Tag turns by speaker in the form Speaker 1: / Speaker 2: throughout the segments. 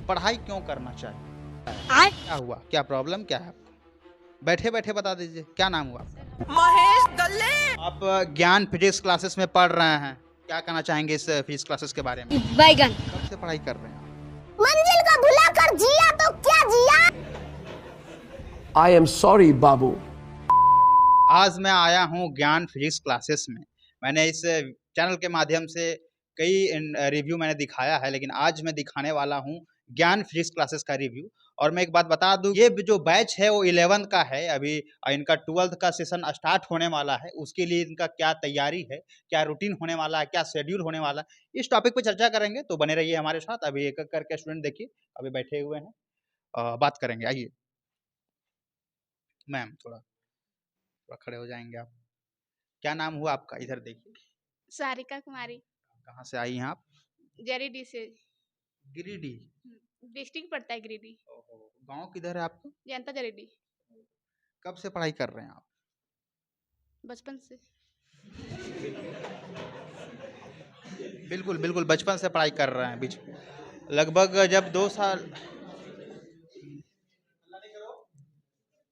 Speaker 1: पढ़ाई क्यों करना चाहिए?
Speaker 2: आय
Speaker 1: क्या हुआ? क्या प्रॉब्लम क्या है आपको? बैठे-बैठे बता दीजिए, क्या नाम हुआ आपका?
Speaker 2: महेश दल्ले
Speaker 1: आप ज्ञान फिजिक्स क्लासेस में पढ़ रहे हैं। क्या कहना चाहेंगे इस फिजिक्स क्लासेस के बारे में?
Speaker 2: बैगन
Speaker 1: कब से पढ़ाई कर रहे हैं आप?
Speaker 2: मंजिल को भुला कर जिया तो क्या जिया।
Speaker 3: I am sorry, Babu.
Speaker 1: आज मैं आया हूँ ज्ञान फिजिक्स क्लासेस में। मैंने इस चैनल के माध्यम से कई रिव्यू मैंने दिखाया है, लेकिन आज मैं दिखाने वाला हूँ ज्ञान फिजिक्स क्लासेस का रिव्यू। और मैं एक बात बता दूं, ये जो बैच है वो 11 का है अभी, इनका 12th का सेशन स्टार्ट होने वाला है। उसके लिए इनका क्या तैयारी है, क्या रूटीन होने वाला है, क्या शेड्यूल होने वाला है, इस टॉपिक पे चर्चा करेंगे। तो बने रहिए हमारे साथ। अभी एक एक करके स्टूडेंट देखिए अभी बैठे हुए हैं, बात करेंगे। आइए मैम, थोड़ा थोड़ा खड़े हो जाएंगे आप? क्या नाम हुआ आपका? इधर देखिए।
Speaker 4: सारिका कुमारी,
Speaker 1: कहाँ से आई हैं आप?
Speaker 4: जरीडी से।
Speaker 1: गिरिडीह।
Speaker 4: डिस्ट्रिक्ट पड़ता है गिरिडीह।
Speaker 1: ओहो, गांव किधर है आपका?
Speaker 4: जनता जरीडी।
Speaker 1: कब से पढ़ाई कर रहे हैं आप?
Speaker 4: बचपन से।
Speaker 1: बिल्कुल बिल्कुल, बचपन से पढ़ाई कर रहे हैं। बीच लगभग जब 2 साल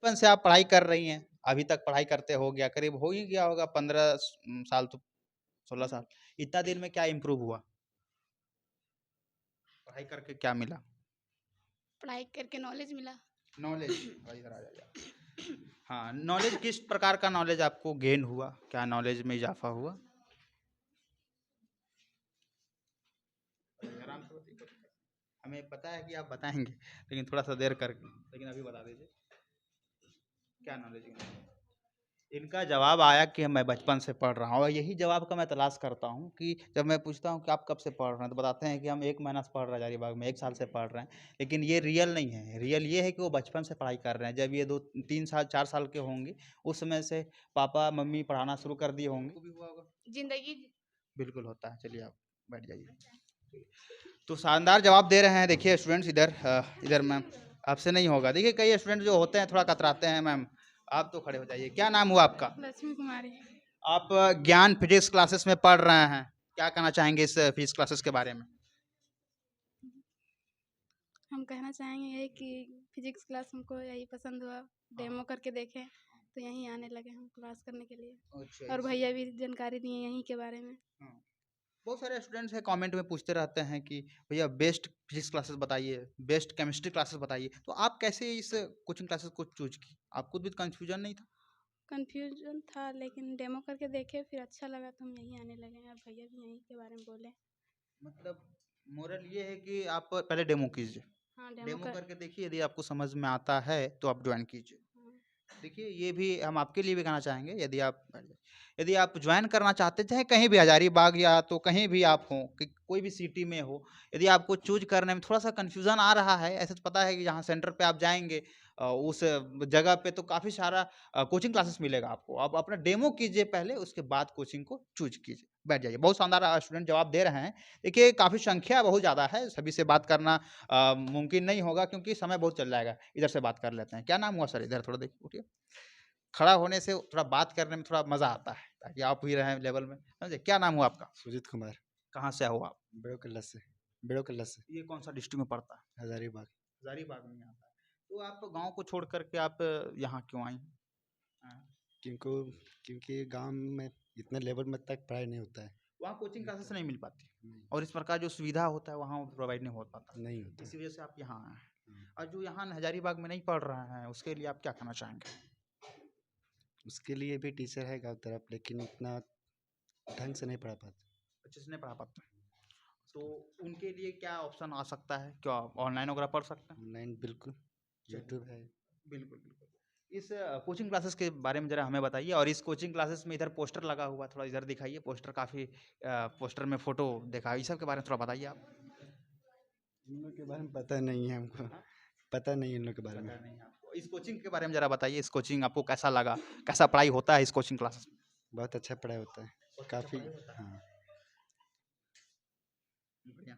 Speaker 1: बचपन से आप पढ़ाई कर रही हैं, अभी तक पढ़ाई करते हो गया, करीब हो ही गया होगा 15 साल, तो 16 साल। इतना दिन में क्या इम्प्रूव हुआ? पढ़ाई करके क्या मिला?
Speaker 4: पढ़ाई करके नॉलेज मिला।
Speaker 1: नॉलेज। इधर आ जाइए। हाँ, नॉलेज किस प्रकार का नॉलेज आपको गेन हुआ? क्या नॉलेज में इजाफा हुआ? आराम से बताइए। हमें पता है कि आप बताएंगे, लेकिन थोड़ा सा देर करके, लेकिन अभी बता दीजिए क्या नॉलेज गेन। इनका जवाब आया कि मैं बचपन से पढ़ रहा हूँ, और यही जवाब का मैं तलाश करता हूँ कि जब मैं पूछता हूँ कि आप कब से पढ़ रहे हैं, तो बताते हैं कि हम 1 महीना से पढ़ रहे हैं हजारीबाग में, 1 साल से पढ़ रहे हैं। लेकिन ये रियल नहीं है। रियल ये है कि वो बचपन से पढ़ाई कर रहे हैं। जब ये 2-3 साल 4 साल के होंगे, उस समय से पापा मम्मी पढ़ाना शुरू कर दिए होंगे। भी हुआ होगा।
Speaker 4: जिंदगी
Speaker 1: बिल्कुल होता है। चलिए आप बैठ जाइए। तो शानदार जवाब दे रहे हैं। देखिए स्टूडेंट्स, इधर मैम, आपसे नहीं होगा। देखिए कई स्टूडेंट जो होते हैं थोड़ा कतराते हैं। मैम आप तो खड़े हो जाइए। क्या नाम हुआ आपका?
Speaker 4: लक्ष्मी कुमारी।
Speaker 1: आप ज्ञान फिजिक्स क्लासेस में पढ़ रहे हैं। क्या कहना चाहेंगे इस फिजिक्स क्लासेस के बारे में?
Speaker 4: हम कहना चाहेंगे यही कि फिजिक्स क्लास हमको यही पसंद हुआ, डेमो करके देखें तो यहीं आने लगे हम क्लास करने के लिए।
Speaker 1: अच्छा,
Speaker 4: और भैया भी जानकारी दिए यहीं के बारे में।
Speaker 1: बहुत सारे स्टूडेंट्स हैं कमेंट में पूछते रहते हैं कि भैया बेस्ट फिजिक्स क्लासेस बताइए, बेस्ट केमिस्ट्री क्लासेस बताइए। तो आप कैसे इस कोचिंग क्लासेस को चूज की? आपको भी कंफ्यूजन नहीं था?
Speaker 4: कंफ्यूजन था, लेकिन डेमो करके देखे फिर अच्छा लगा तो हम यहीं आने लगे। और भैया भी यहीं के बारे में बोले।
Speaker 1: मतलब मोरल ये है कि आप पहले डेमो कीजिए,
Speaker 4: हाँ,
Speaker 1: डेमो करके देखिए, यदि आपको समझ में आता है तो आप ज्वाइन कीजिए।
Speaker 4: हाँ।
Speaker 1: देखिए ये भी हम आपके लिए भी कहना चाहेंगे, यदि आप ज्वाइन करना चाहते हैं, चाहे कहीं भी हजारीबाग या तो कहीं भी आप हो, कि कोई भी सिटी में हो, यदि आपको चूज करने में थोड़ा सा कंफ्यूजन आ रहा है, ऐसे तो पता है कि जहाँ सेंटर पे आप जाएंगे उस जगह पे तो काफ़ी सारा कोचिंग क्लासेस मिलेगा आपको। आप अपना डेमो कीजिए पहले, उसके बाद कोचिंग को चूज कीजिए। बैठ जाइए। बहुत शानदार स्टूडेंट जवाब दे रहे हैं। देखिए काफ़ी संख्या बहुत ज़्यादा है, सभी से बात करना मुमकिन नहीं होगा क्योंकि समय बहुत चल जाएगा। इधर से बात कर लेते हैं। क्या नाम हुआ सर? इधर थोड़ा देखिए, उठिए। खड़ा होने से थोड़ा बात करने में थोड़ा मजा आता है, ताकि आप भी रहें लेवल में, समझे? क्या नाम हुआ आपका?
Speaker 5: सुजीत कुमार,
Speaker 1: कहाँ से हो आप?
Speaker 5: बेड़ो कल्ला से
Speaker 1: ये कौन सा डिस्ट्रिक्ट में पड़ता है?
Speaker 5: हजारीबाग।
Speaker 1: हजारीबाग में आता है। तो आप गांव को छोड़ करके आप यहाँ क्यों आई?
Speaker 5: क्योंकि गांव में इतना लेवल में तक पढ़ाई नहीं होता है।
Speaker 1: वहाँ कोचिंग क्लासेस नहीं मिल पाती,
Speaker 5: नहीं,
Speaker 1: और इस प्रकार जो सुविधा होता है वहाँ प्रोवाइड नहीं हो पाता,
Speaker 5: नहीं होता।
Speaker 1: इसी वजह से आप यहाँ आए हैं। और जो यहाँ हजारीबाग में नहीं पढ़ रहे हैं, उसके लिए आप क्या कहना चाहेंगे?
Speaker 5: उसके लिए भी टीचर है गाँव तरफ, लेकिन इतना ढंग से नहीं पढ़ा पाते।
Speaker 1: अच्छे से नहीं पढ़ा पाते, तो उनके लिए क्या ऑप्शन आ सकता है? क्या ऑनलाइन वगैरह पढ़ सकते हैं?
Speaker 5: ऑनलाइन बिल्कुल, यूट्यूब है।
Speaker 1: बिल्कुल बिल्कुल। इस कोचिंग क्लासेस के बारे में जरा हमें बताइए। और इस कोचिंग क्लासेस में इधर पोस्टर लगा हुआ, थोड़ा इधर दिखाइए। पोस्टर काफ़ी पोस्टर में फोटो देखा, इस सब के बारे में थोड़ा बताइए आप।
Speaker 5: इन लोग के बारे में पता नहीं है हमको, पता नहीं इन लोग के बारे में।
Speaker 1: पता नहीं आपको? इस कोचिंग के बारे में जरा बताइए। इस कोचिंग आपको कैसा लगा? कैसा पढ़ाई होता है इस कोचिंग क्लासेस में?
Speaker 5: बहुत अच्छा पढ़ाई होता है, काफ़ी। हाँ,
Speaker 1: बढ़िया।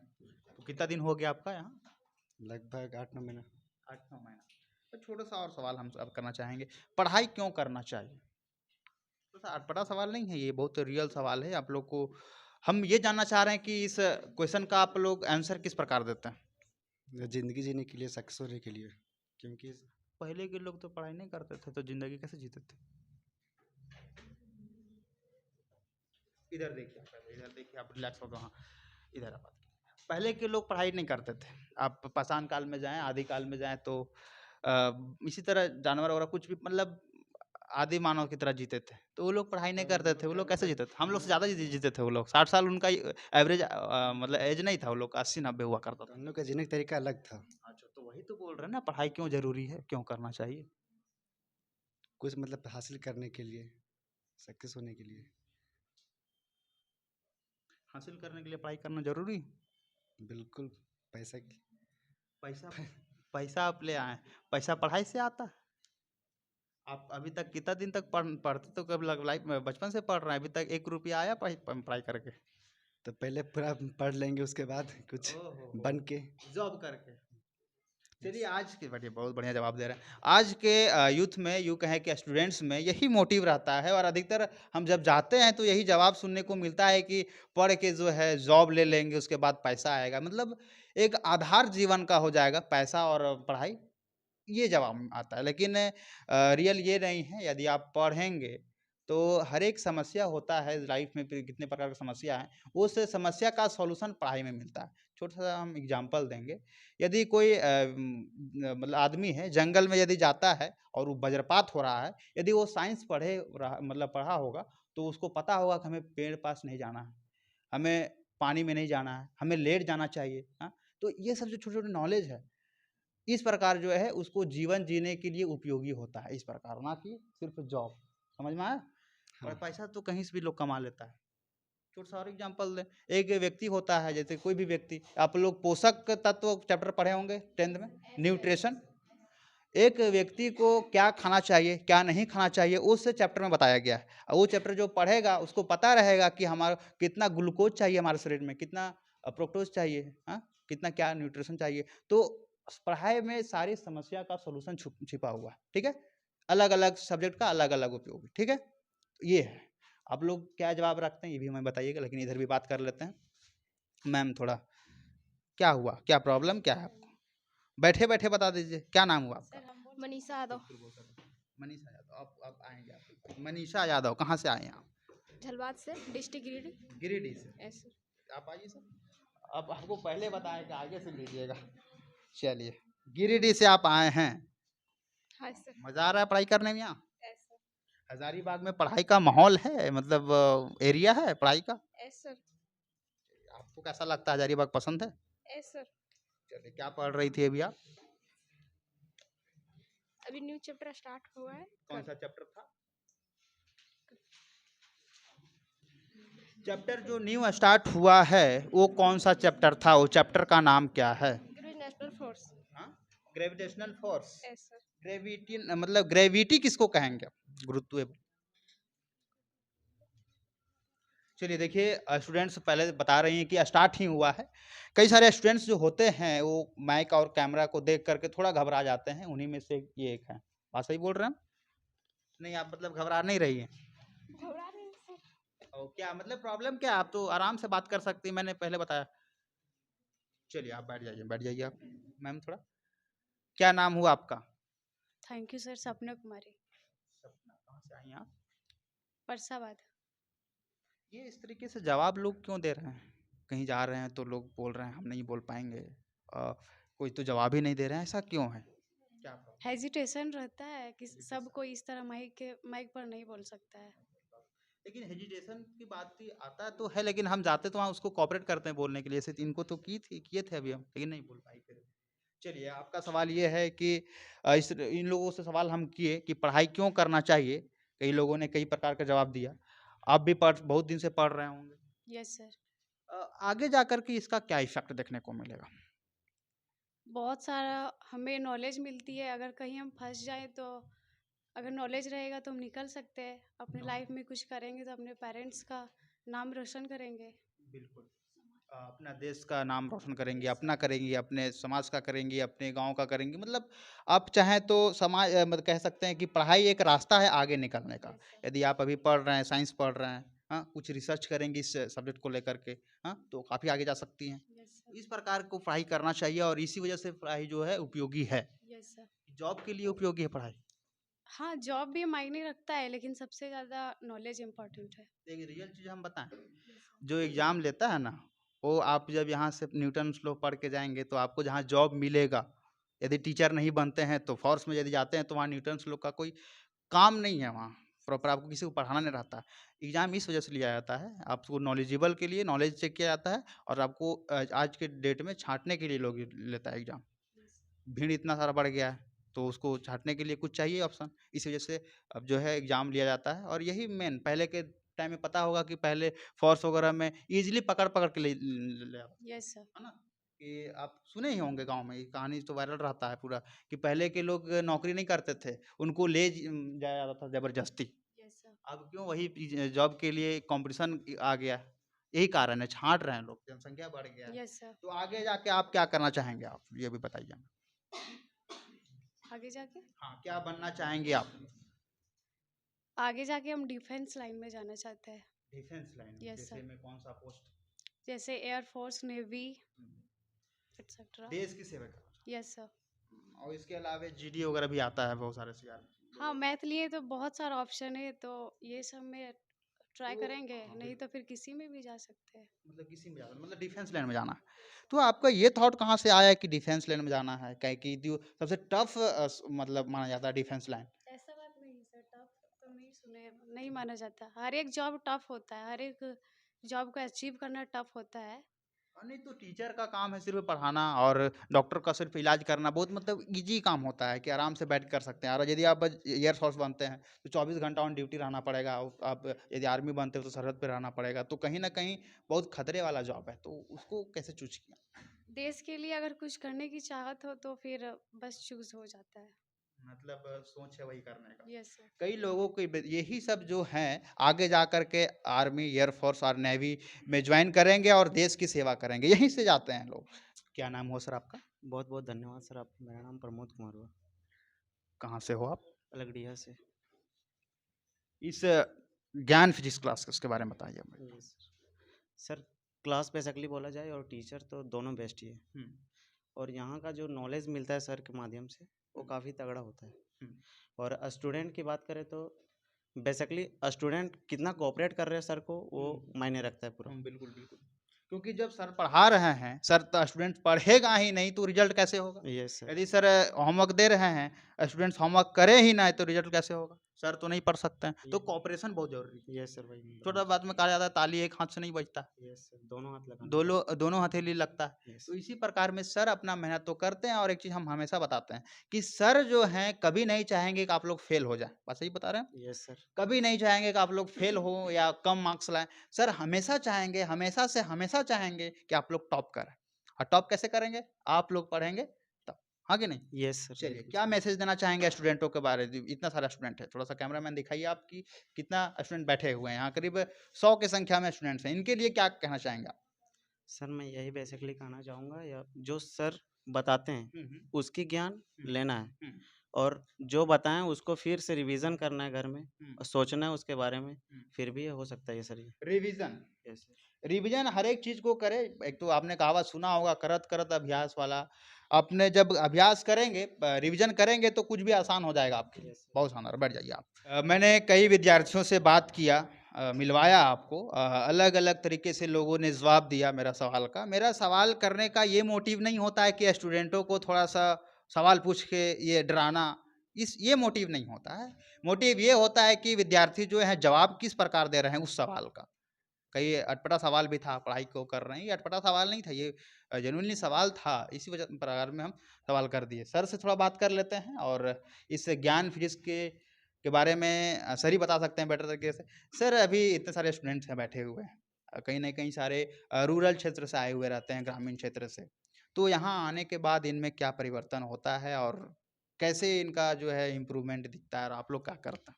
Speaker 1: तो कितना दिन हो गया आपका यहाँ?
Speaker 5: लगभग 8-9 महीना।
Speaker 1: 8-9 महीना। तो छोटा सा और सवाल हम अब करना चाहेंगे, पढ़ाई क्यों करना चाहिए? तो अटपटा सवाल नहीं है ये, बहुत रियल सवाल है। आप लोग को हम ये जानना चाह रहे हैं कि इस क्वेश्चन का आप लोग आंसर किस प्रकार देते हैं।
Speaker 5: ज़िंदगी जीने के लिए, सक्सेस होने के लिए, क्योंकि
Speaker 1: पहले के लोग तो पढ़ाई नहीं करते थे तो जिंदगी कैसे जीते थे? इधर देखिए, पहले इधर देखिए, आप रिलैक्स हो गए। हाँ, इधर आप बात कीजिए। पहले के लोग पढ़ाई नहीं करते थे। आप पाषाण काल में जाएं, आदि काल में जाएं तो इसी तरह जानवर वगैरह कुछ भी, मतलब आदि मानव की तरह जीते थे। तो वो लोग पढ़ाई नहीं करते थे। वो लोग कैसे जीते थे? हम लोग से ज़्यादा जीते थे वो लोग। 60 साल उनका एवरेज मतलब एज नहीं था। वो लोग का 80-90 हुआ करता
Speaker 5: तो
Speaker 1: था।
Speaker 5: हम लोग का जीने का तरीका अलग था।
Speaker 1: अच्छा, तो वही तो बोल रहे हैं ना, पढ़ाई क्यों ज़रूरी है, क्यों करना चाहिए?
Speaker 5: कुछ मतलब हासिल करने के लिए, सक्सेस होने के लिए।
Speaker 1: हासिल करने के लिए पढ़ाई करना ज़रूरी?
Speaker 5: बिल्कुल, पैसा की
Speaker 1: पैसा पैसा आप ले आए, पैसा पढ़ाई से आता है? आप अभी तक कितना दिन तक पढ़ते तो कब लाइफ में बचपन से पढ़ रहे हैं, अभी तक 1 रुपया आया पढ़ाई करके?
Speaker 5: तो पहले पूरा पढ़ लेंगे, उसके बाद कुछ
Speaker 1: ओहो
Speaker 5: बन के।
Speaker 1: जॉब करके। चलिए, आज के बढ़िया, बहुत बढ़िया जवाब दे रहे हैं। आज के यूथ में, यूँ कहें कि स्टूडेंट्स में यही मोटिव रहता है, और अधिकतर हम जब जाते हैं तो यही जवाब सुनने को मिलता है कि पढ़ के जो है जॉब ले लेंगे, उसके बाद पैसा आएगा। मतलब एक आधार जीवन का हो जाएगा पैसा और पढ़ाई, ये जवाब आता है। लेकिन रियल ये नहीं है। यदि आप पढ़ेंगे तो हर एक समस्या होता है लाइफ में, फिर कितने प्रकार की समस्या है, उस समस्या का सॉल्यूशन पढ़ाई में मिलता है। छोटा सा हम एग्जांपल देंगे। यदि कोई मतलब आदमी है, जंगल में यदि जाता है और वो वज्रपात हो रहा है, यदि वो साइंस मतलब पढ़ा होगा, तो उसको पता होगा कि हमें पेड़ पास नहीं जाना है, हमें पानी में नहीं जाना है, हमें लेट जाना चाहिए। हाँ, तो ये सब जो छोटे छोटे नॉलेज है, इस प्रकार जो है उसको जीवन जीने के लिए उपयोगी होता है। इस प्रकार, ना कि सिर्फ जॉब। समझ में आया? और
Speaker 5: हाँ।
Speaker 1: पैसा तो कहीं से भी लोग कमा लेता है। छोटा सा और एग्जाम्पल दें। एक व्यक्ति होता है, जैसे कोई भी व्यक्ति, आप लोग पोषक तत्व चैप्टर पढ़े होंगे 10th में, न्यूट्रिशन। एक व्यक्ति को क्या खाना चाहिए, क्या नहीं खाना चाहिए, उस चैप्टर में बताया गया है। और वो चैप्टर जो पढ़ेगा उसको पता रहेगा कि हमारा कितना ग्लूकोज चाहिए हमारे शरीर में, कितना फ्रुक्टोज चाहिए, हाँ, कितना क्या न्यूट्रिशन चाहिए। तो पढ़ाई में सारी समस्या का सॉल्यूशन छिपा हुआ है। ठीक है, अलग अलग सब्जेक्ट का अलग अलग उपयोग। ठीक है, ये है। आप लोग क्या जवाब रखते हैं ये भी हमें बताइएगा, लेकिन इधर भी बात कर लेते हैं। मैम, थोड़ा क्या हुआ, क्या प्रॉब्लम क्या है आपको? बैठे बैठे बता दीजिए, क्या नाम हुआ आपका?
Speaker 4: मनीषा यादव,
Speaker 1: मनीषा यादव। आप आएंगे, आप मनीषा यादव कहाँ से आए हैं आप?
Speaker 4: झलवाद से, डिस्ट्रिक्ट गिरिडीह।
Speaker 1: गिरिडीह से।
Speaker 4: Yes sir.
Speaker 1: आप आइए सर। अब आपको पहले बताया कि आगे से लीजिएगा। चलिए, गिरिडीह से आप आए हैं।
Speaker 4: हाँ सर।
Speaker 1: मजा आ रहा है पढ़ाई करने में यहाँ?
Speaker 4: Yes sir.
Speaker 1: हजारीबाग में पढ़ाई का माहौल है, मतलब एरिया है पढ़ाई का?
Speaker 4: Yes sir.
Speaker 1: आपको कैसा लगता है, हजारीबाग पसंद है?
Speaker 4: Yes sir.
Speaker 1: चलिए, क्या पढ़ रही थी अभी आप?
Speaker 4: अभी न्यू चैप्टर स्टार्ट हुआ है।
Speaker 1: कौन सा चैप्टर था? चैप्टर जो न्यू स्टार्ट हुआ है वो कौन सा चैप्टर था? वो चैप्टर का नाम क्या है?
Speaker 4: National force.
Speaker 1: हाँ, gravitational force.
Speaker 4: Yes sir.
Speaker 1: Gravity मतलब ग्रेविटी किसको कहेंगे? गुरुत्व। चलिए देखिए, स्टूडेंट्स पहले बता रही हैं कि स्टार्ट ही हुआ है। कई सारे स्टूडेंट्स जो होते हैं वो माइक और कैमरा को देख करके थोड़ा घबरा जाते हैं, उन्हीं में से ये एक है। बात सही बोल रहे हैं? नहीं, आप मतलब घबरा नहीं रही हैं?
Speaker 4: घबरा रहे हैं सर।
Speaker 1: और क्या मतलब प्रॉब्लम क्या है? आप तो आराम से बात कर सकती हैं, मैंने पहले बताया। चलिए, आप बैठ जाइए आप। मैम, थोड़ा क्या नाम हुआ आपका?
Speaker 4: Thank you sir. Sapna Kumari,
Speaker 1: सपना। कहाँ से आई हैं आप?
Speaker 4: परसावाद।
Speaker 1: ये इस तरीके से जवाब लोग क्यों दे रहे हैं? कहीं जा रहे हैं तो लोग बोल रहे हैं हम नहीं बोल पाएंगे, कोई तो जवाब ही नहीं दे रहे हैं, ऐसा क्यों है? क्या problem?
Speaker 4: हेजिटेशन रहता है कि सब कोई इस तरह माइक पर नहीं बोल सकता है।
Speaker 1: लेकिन हेजिटेशन की बात ही आता तो है, लेकिन हम जाते तो वहाँ उसको कॉपरेट करते हैं बोलने के लिए। ऐसे इनको तो किए थे अभी हम, लेकिन नहीं बोल पाई फिर। चलिए, आपका सवाल ये है कि इन लोगों से सवाल हम किए कि पढ़ाई क्यों करना चाहिए। कई लोगों ने कई प्रकार का जवाब दिया। आप भी बहुत दिन से पढ़ रहे होंगे।
Speaker 4: Yes sir.
Speaker 1: आगे जाकर के इसका क्या इफेक्ट देखने को मिलेगा?
Speaker 4: बहुत सारा हमें नॉलेज मिलती है। अगर कहीं हम फंस जाएं तो अगर नॉलेज रहेगा तो हम निकल सकते हैं। अपने लाइफ में कुछ करेंगे तो अपने पेरेंट्स का नाम रोशन करेंगे।
Speaker 1: बिल्कुल। अपना देश का नाम रोशन करेंगे, अपना करेंगे, अपने समाज का करेंगे, अपने गांव का करेंगे। मतलब आप चाहें तो समाज मतलब कह सकते हैं कि पढ़ाई एक रास्ता है आगे निकलने का। यदि आप अभी पढ़ रहे हैं, साइंस पढ़ रहे हैं, हाँ, कुछ रिसर्च करेंगे इस सब्जेक्ट को लेकर के, हाँ, तो काफ़ी आगे जा सकती हैं।
Speaker 4: Yes sir.
Speaker 1: इस प्रकार को पढ़ाई करना चाहिए और इसी वजह से पढ़ाई जो है उपयोगी है।
Speaker 4: Yes sir.
Speaker 1: जॉब के लिए उपयोगी है पढ़ाई।
Speaker 4: हाँ, जॉब भी मायने रखता है, लेकिन सबसे ज़्यादा नॉलेज इम्पोर्टेंट है।
Speaker 1: देखिए रियल चीज़ हम बताएँ,
Speaker 4: यस सर।
Speaker 1: जो एग्ज़ाम लेता है ना, वो आप जब यहाँ से न्यूटन्स लॉ पढ़ के जाएँगे तो आपको जहाँ जॉब मिलेगा, यदि टीचर नहीं बनते हैं तो फ़ोर्स में यदि जाते हैं तो वहाँ न्यूटन्स लॉ का कोई काम नहीं है वहाँ। प्रॉपर आपको किसी को पढ़ाना नहीं रहता। एग्ज़ाम इस वजह से लिया जाता है, आपको नॉलेजेबल के लिए नॉलेज चेक किया जाता है और आपको आज के डेट में छाँटने के लिए लोग लेता है एग्ज़ाम।
Speaker 4: यस।
Speaker 1: भीड़ इतना सारा बढ़ गया है, तो उसको छाँटने के लिए कुछ चाहिए ऑप्शन। इस वजह से अब जो है एग्ज़ाम लिया जाता है और यही मेन पहले के टाइम में पता होगा कि पहले फ़ोर्स वगैरह में ईज़िली पकड़-पकड़ के ले आता,
Speaker 4: यस सर।
Speaker 1: है ना? कि आप सुने ही होंगे गाँव में, ये कहानी तो वायरल रहता है पूरा कि पहले के लोग नौकरी नहीं करते थे, उनको जाया जाता था ज़बरदस्ती।
Speaker 4: Yes sir.
Speaker 1: अब क्यों वही जॉब के लिए कॉम्पिटिशन आ गया है। यही कारण है, छाँट रहे हैं लोग, जनसंख्या बढ़ गया है।
Speaker 4: Yes sir.
Speaker 1: तो आगे जाके आप क्या करना चाहेंगे आप? ये भी बताइए हमें।
Speaker 4: आगे जाके?
Speaker 1: हाँ, क्या बनना चाहेंगे आप?
Speaker 4: आगे जाके हम डिफेंस लाइन में जाना चाहते हैं।
Speaker 1: डिफेंस लाइन में,
Speaker 4: यस
Speaker 1: जैसे
Speaker 4: सर।
Speaker 1: में कौन-सा पोस्ट?
Speaker 4: जैसे एयर फोर्स, नेवी
Speaker 1: हुँ,
Speaker 4: एटसेट्रा।
Speaker 1: देश की सेवा करना चाहते
Speaker 4: यस सर।
Speaker 1: हैं। और इसके अलावा जीडी वगैरह भी आता है बहुत सारे सीआर।
Speaker 4: हाँ, मैथ लिए तो बहुत सारा ऑप्शन है, तो ये सब में ट्राई
Speaker 1: तो
Speaker 4: करेंगे,
Speaker 1: हाँ,
Speaker 4: नहीं तो फिर किसी में भी जा सकते हैं।
Speaker 1: मतलब किसी में जाना मतलब डिफेंस लाइन में जाना है। तो आपका ये थॉट कहाँ से आया कि डिफेंस लाइन में जाना है? काहे कि जो सबसे टफ मतलब माना जाता है डिफेंस लाइन।
Speaker 4: ऐसा बात नहीं सर, टफ तो नहीं सुने, नहीं माना जाता। हर एक जॉब टफ होता है, हर एक जॉब को अचीव करना टफ होता है।
Speaker 1: नहीं तो टीचर का काम है सिर्फ़ पढ़ाना और डॉक्टर का सिर्फ़ इलाज करना बहुत मतलब ईज़ी काम होता है कि आराम से बैठ कर सकते हैं और यदि आप एयर फोर्स बनते हैं तो 24 घंटा ऑन ड्यूटी रहना पड़ेगा। आप यदि आर्मी बनते हो तो सरहद पे रहना पड़ेगा। तो कहीं न कहीं बहुत खतरे वाला जॉब है। तो उसको कैसे चूज़ किया?
Speaker 4: देश के लिए अगर कुछ करने की चाहत हो तो फिर बस चूज़ हो जाता है।
Speaker 1: मतलब सोच है वही करने का।
Speaker 4: Yes sir.
Speaker 1: कई लोगों की यही सब जो हैं आगे जा कर के आर्मी, एयर फोर्स और नेवी में जॉइन करेंगे और देश की सेवा करेंगे। यहीं से जाते हैं लोग। क्या नाम हुआ सर आपका?
Speaker 5: बहुत बहुत धन्यवाद सर आपका। मेरा नाम प्रमोद कुमार हुआ,
Speaker 1: कहाँ से हो आप?
Speaker 5: अलगड़िया से।
Speaker 1: इस ज्ञान फिजिक्स क्लास उसके बारे में बताइए हमें।
Speaker 5: जी सर। सर क्लास बेसिकली बोला जाए और टीचर तो दोनों बेस्ट ही है।
Speaker 1: हुँ,
Speaker 5: और यहाँ का जो नॉलेज मिलता है सर के माध्यम से वो
Speaker 1: हुँ,
Speaker 5: काफ़ी तगड़ा होता है।
Speaker 1: हुँ,
Speaker 5: और स्टूडेंट की बात करें तो बेसिकली स्टूडेंट कितना कोऑपरेट कर रहे हैं सर को वो
Speaker 1: हुँ,
Speaker 5: मायने रखता है पूरा।
Speaker 1: बिल्कुल, बिल्कुल। क्योंकि जब सर पढ़ा रहे हैं, सर तो स्टूडेंट पढ़ेगा ही नहीं तो रिज़ल्ट कैसे होगा?
Speaker 5: Yes sir.
Speaker 1: यदि सर होमवर्क दे रहे हैं, स्टूडेंट्स होमवर्क करे ही ना तो रिज़ल्ट कैसे होगा? सर तो नहीं पढ़ सकते हैं, तो
Speaker 5: ये
Speaker 1: कोऑपरेशन बहुत ज़रूरी है।
Speaker 5: यस सर भाई।
Speaker 1: छोटा बात में कहा जाता है ताली एक हाथ से नहीं बजता,
Speaker 5: यस सर, दोनों हाथ लगाना
Speaker 1: दोनों हथेली लगता है।
Speaker 5: यस
Speaker 1: तो इसी प्रकार में सर अपना मेहनत तो करते हैं और एक चीज़ हम हमेशा बताते हैं कि सर जो हैं कभी नहीं चाहेंगे कि आप लोग फेल हो जाएँ। बात सही बता रहे हैं?
Speaker 5: Yes sir.
Speaker 1: कभी नहीं चाहेंगे कि आप लोग फेल हो या कम मार्क्स लाएँ। सर हमेशा चाहेंगे, हमेशा से हमेशा चाहेंगे कि आप लोग टॉप करें। और टॉप कैसे करेंगे? आप लोग पढ़ेंगे तब। हाँ कि नहीं?
Speaker 5: यस सर
Speaker 1: चलिए,
Speaker 5: बिल्कुल
Speaker 1: क्या
Speaker 5: सर।
Speaker 1: मैसेज देना चाहेंगे स्टूडेंटों के बारे में? इतना सारा स्टूडेंट है, थोड़ा-सा कैमरामैन दिखाइए आप कि कितना स्टूडेंट बैठे हुए हैं। यहाँ करीब 100 की संख्या में स्टूडेंट्स हैं। इनके लिए क्या कहना चाहेंगे आप?
Speaker 5: सर मैं यही बेसिकली कहना चाहूँगा या जो सर बताते हैं
Speaker 1: हुँ, हुँ,
Speaker 5: उसकी ज्ञान
Speaker 1: हुँ,
Speaker 5: लेना है
Speaker 1: हुँ,
Speaker 5: और जो बताएं उसको फिर से रिवीजन करना है घर में
Speaker 1: हुँ,
Speaker 5: और सोचना है उसके बारे में।
Speaker 1: हुँ।
Speaker 5: फिर भी ये हो सकता है ये सर ये।
Speaker 1: रिवीज़न।
Speaker 5: Yes sir.
Speaker 1: रिवीजन हर एक चीज़ को करे। एक तो आपने कहावत सुना होगा करत करत अभ्यास वाला। आपने जब अभ्यास करेंगे रिवीजन करेंगे तो कुछ भी आसान हो जाएगा आपके लिए।
Speaker 5: Yes sir.
Speaker 1: बहुत शानदार, बैठ जाइए आप। मैंने कई विद्यार्थियों से बात किया, मिलवाया आपको। अलग-अलग तरीके से लोगों ने जवाब दिया मेरा सवाल का। मेरा सवाल करने का ये मोटिव नहीं होता है कि स्टूडेंटों को थोड़ा-सा सवाल पूछ के ये डराना, ये मोटिव नहीं होता है। मोटिव ये होता है कि विद्यार्थी जो है जवाब किस प्रकार दे रहे हैं उस सवाल का। कई अटपटा सवाल भी था, पढ़ाई क्यों कर रहे हैं? ये अटपटा सवाल नहीं था, ये जेनुइनली सवाल था, इसी वजह प्रकार में हम सवाल कर दिए। सर से थोड़ा बात कर लेते हैं और इस ज्ञान फिजिक्स के बारे में सर ही बता सकते हैं बेटर तरीके से। सर अभी इतने सारे स्टूडेंट्स हैं बैठे हुए हैं, कहीं न कहीं सारे रूरल क्षेत्र से आए हुए रहते हैं, ग्रामीण क्षेत्र से। तो यहाँ आने के बाद इनमें क्या परिवर्तन होता है और कैसे इनका जो है इम्प्रूवमेंट दिखता है और आप लोग क्या करते हैं?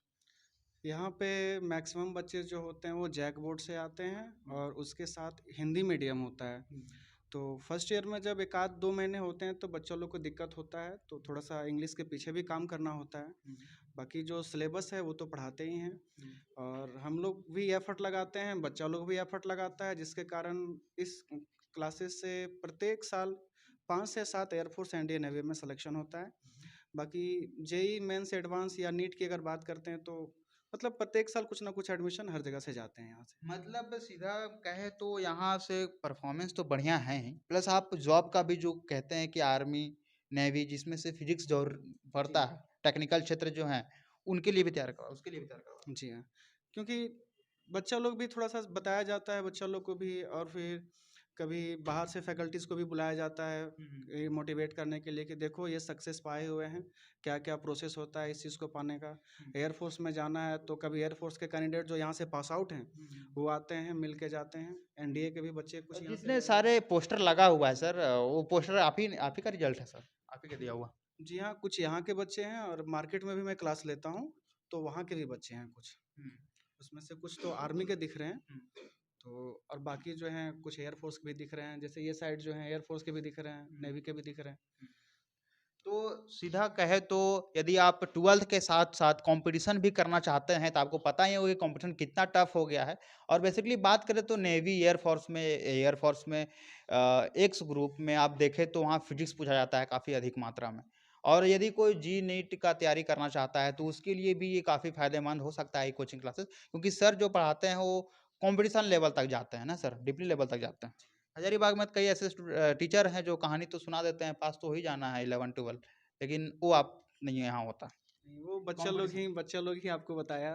Speaker 6: यहाँ पे मैक्सिमम बच्चे जो होते हैं वो जैक बोर्ड से आते हैं
Speaker 1: हुँ,
Speaker 6: और उसके साथ हिंदी मीडियम होता है।
Speaker 1: हुँ,
Speaker 6: तो फर्स्ट ईयर में जब 1 आध 2 महीने होते हैं तो बच्चों लोग को दिक्कत होता है, तो थोड़ा-सा इंग्लिश के पीछे भी काम करना होता है।
Speaker 1: हुँ,
Speaker 6: बाकी जो सिलेबस है वो तो पढ़ाते ही हैं
Speaker 1: हुँ,
Speaker 6: और हम लोग भी एफ़र्ट लगाते हैं, बच्चा लोग भी एफ़र्ट लगाता है जिसके कारण इस क्लासेस से प्रत्येक साल 5 से 7 एयरफोर्स इंडियन नेवी में सिलेक्शन होता है। बाकी जेई मेंस एडवांस या नीट की अगर बात करते हैं तो मतलब प्रत्येक साल कुछ ना कुछ एडमिशन हर जगह से जाते हैं यहाँ से।
Speaker 1: मतलब सीधा कहे तो यहाँ से परफॉर्मेंस तो बढ़िया है ही, प्लस आप जॉब का भी जो कहते हैं कि आर्मी नेवी जिसमें से फिजिक्स जो पड़ता है, टेक्निकल क्षेत्र जो है उनके लिए भी तैयार करवा, उसके लिए भी तैयार करवा।
Speaker 6: जी हाँ, क्योंकि बच्चा लोग भी थोड़ा-सा बताया जाता है बच्चा लोग को भी, और फिर कभी बाहर से फैकल्टीज़ को भी बुलाया जाता है ये मोटिवेट करने के लिए कि देखो ये सक्सेस पाए हुए हैं, क्या-क्या प्रोसेस होता है इस चीज़ को पाने का। एयर फोर्स में जाना है तो कभी एयर फोर्स के कैंडिडेट जो यहाँ से पास आउट हैं, वो आते हैं, मिल के जाते हैं। एनडीए के भी बच्चे कुछ यहाँ से
Speaker 1: जितने
Speaker 6: गए हैं।
Speaker 1: सारे पोस्टर लगा हुआ है सर, वो पोस्टर आप ही का रिजल्ट है सर, आप ही का दिया हुआ।
Speaker 6: जी हाँ, कुछ यहाँ के बच्चे हैं और मार्केट में भी मैं क्लास लेता हूँ, तो वहाँ के भी बच्चे हैं कुछ। उसमें से कुछ तो आर्मी के दिख रहे हैं, तो और बाकी जो हैं कुछ एयर फोर्स के भी दिख रहे हैं, जैसे ये साइड जो है एयर फोर्स के भी दिख रहे हैं, नेवी के भी दिख रहे हैं।
Speaker 1: तो सीधा कहे तो यदि आप 12th के साथ-साथ कॉम्पिटिशन भी करना चाहते हैं, तो आपको पता ही होगा कि कॉम्पिटिशन कितना टफ हो गया है। और बेसिकली बात करें तो नेवी, एयर फोर्स में एक्स ग्रुप में आप देखें तो वहाँ फिजिक्स पूछा जाता है काफ़ी अधिक मात्रा में। और यदि कोई जी नीट का तैयारी करना चाहता है, तो उसके लिए भी ये काफ़ी फ़ायदेमंद हो सकता है ये कोचिंग क्लासेस, क्योंकि सर जो पढ़ाते हैं वो कॉम्पिटिशन लेवल तक जाते हैं ना सर, डिप्ली लेवल तक जाते हैं। हज़ारीबाग में कई ऐसे टीचर हैं जो कहानी तो सुना देते हैं, पास तो हो ही जाना है 11-12, लेकिन वो आप नहीं यहाँ होता।
Speaker 6: वो
Speaker 1: कॉम्पिटिशन
Speaker 6: बच्चा लोग ही आपको बताया।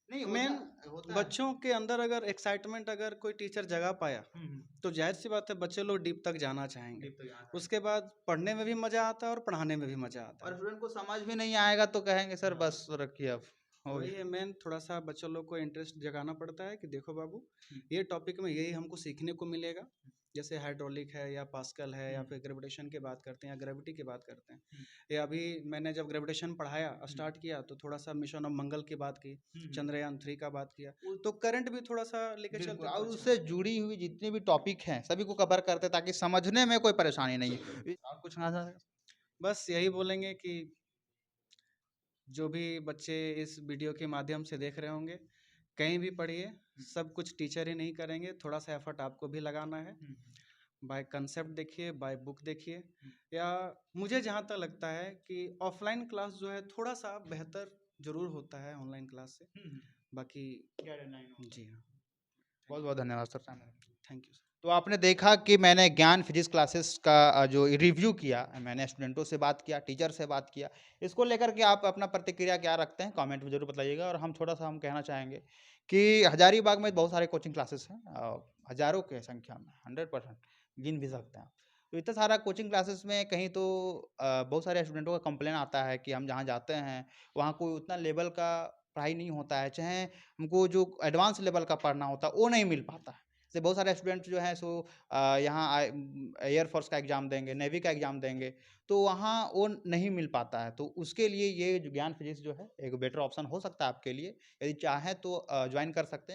Speaker 1: नहीं
Speaker 6: मेन
Speaker 1: होता है।
Speaker 6: बच्चों के अंदर अगर एक्साइटमेंट अगर कोई टीचर जगा पाया, तो जाहिर सी बात है बच्चे लोग डीप तक जाना चाहेंगे। उसके बाद पढ़ने में भी मज़ा आता है और पढ़ाने में भी मज़ा आता
Speaker 1: और
Speaker 6: है।
Speaker 1: स्टूडेंट को समझ भी नहीं आएगा तो कहेंगे सर बस रखिए अब, हो
Speaker 6: वही
Speaker 1: गया।
Speaker 6: है मेन, थोड़ा-सा बच्चों लोग को इंटरेस्ट जगाना पड़ता है कि देखो बाबू, ये टॉपिक में यही हमको सीखने को मिलेगा। जैसे हाइड्रोलिक है या पास्कल है या फिर ग्रेविटेशन की बात करते हैं या ग्रेविटी की बात करते हैं। या अभी मैंने जब ग्रेविटेशन पढ़ाया स्टार्ट किया तो थोड़ा-सा मिशन ऑफ मंगल की बात की, चंद्रयान 3 का बात किया, तो करंट भी थोड़ा-सा लेके
Speaker 1: बिल्कुल,
Speaker 6: चलते
Speaker 1: और
Speaker 6: तो अच्छा
Speaker 1: उससे जुड़ी हुई जितने भी टॉपिक हैं सभी को कवर करते हैं ताकि समझने में कोई परेशानी नहीं हो। और कुछ कहना चाहेंगे?
Speaker 6: बस यही बोलेंगे कि जो भी बच्चे इस वीडियो के माध्यम से देख रहे होंगे, कहीं भी पढ़िए, सब कुछ टीचर ही नहीं करेंगे, थोड़ा-सा एफर्ट आपको भी लगाना है। बाय कंसेप्ट देखिए, बाय बुक देखिए, या मुझे जहाँ तक लगता है कि ऑफलाइन क्लास जो है थोड़ा-सा बेहतर ज़रूर होता है ऑनलाइन क्लास से। बाकी जी हाँ,
Speaker 1: बहुत-बहुत धन्यवाद सर।
Speaker 6: Thank you sir.
Speaker 1: तो आपने देखा कि मैंने ज्ञान फिजिक्स क्लासेस का जो रिव्यू किया, मैंने स्टूडेंटों से बात किया, टीचर से बात किया। इसको लेकर के आप अपना प्रतिक्रिया क्या रखते हैं कमेंट में ज़रूर बताइएगा। और हम थोड़ा-सा हम कहना चाहेंगे कि हज़ारीबाग में बहुत सारे कोचिंग क्लासेस हैं, हज़ारों के संख्या में, 100% गिन भी सकते हैं आप। तो इतना सारा कोचिंग क्लासेस में कहीं तो बहुत सारे स्टूडेंटों का कंप्लेन आता है कि हम जहाँ जाते हैं, वहाँ कोई उतना लेवल का पढ़ाई नहीं होता है, चाहे हमको जो एडवांस लेवल का पढ़ना होता है, वो नहीं मिल पाता है। जैसे बहुत सारे स्टूडेंट जो हैं सो यहाँ एयर फोर्स का एग्ज़ाम देंगे, नेवी का एग्ज़ाम देंगे, तो वहाँ वो नहीं मिल पाता है। तो उसके लिए ये जो ज्ञान फिजिक्स जो है एक बेटर ऑप्शन हो सकता है आपके लिए। यदि चाहें तो ज्वाइन कर सकते हैं।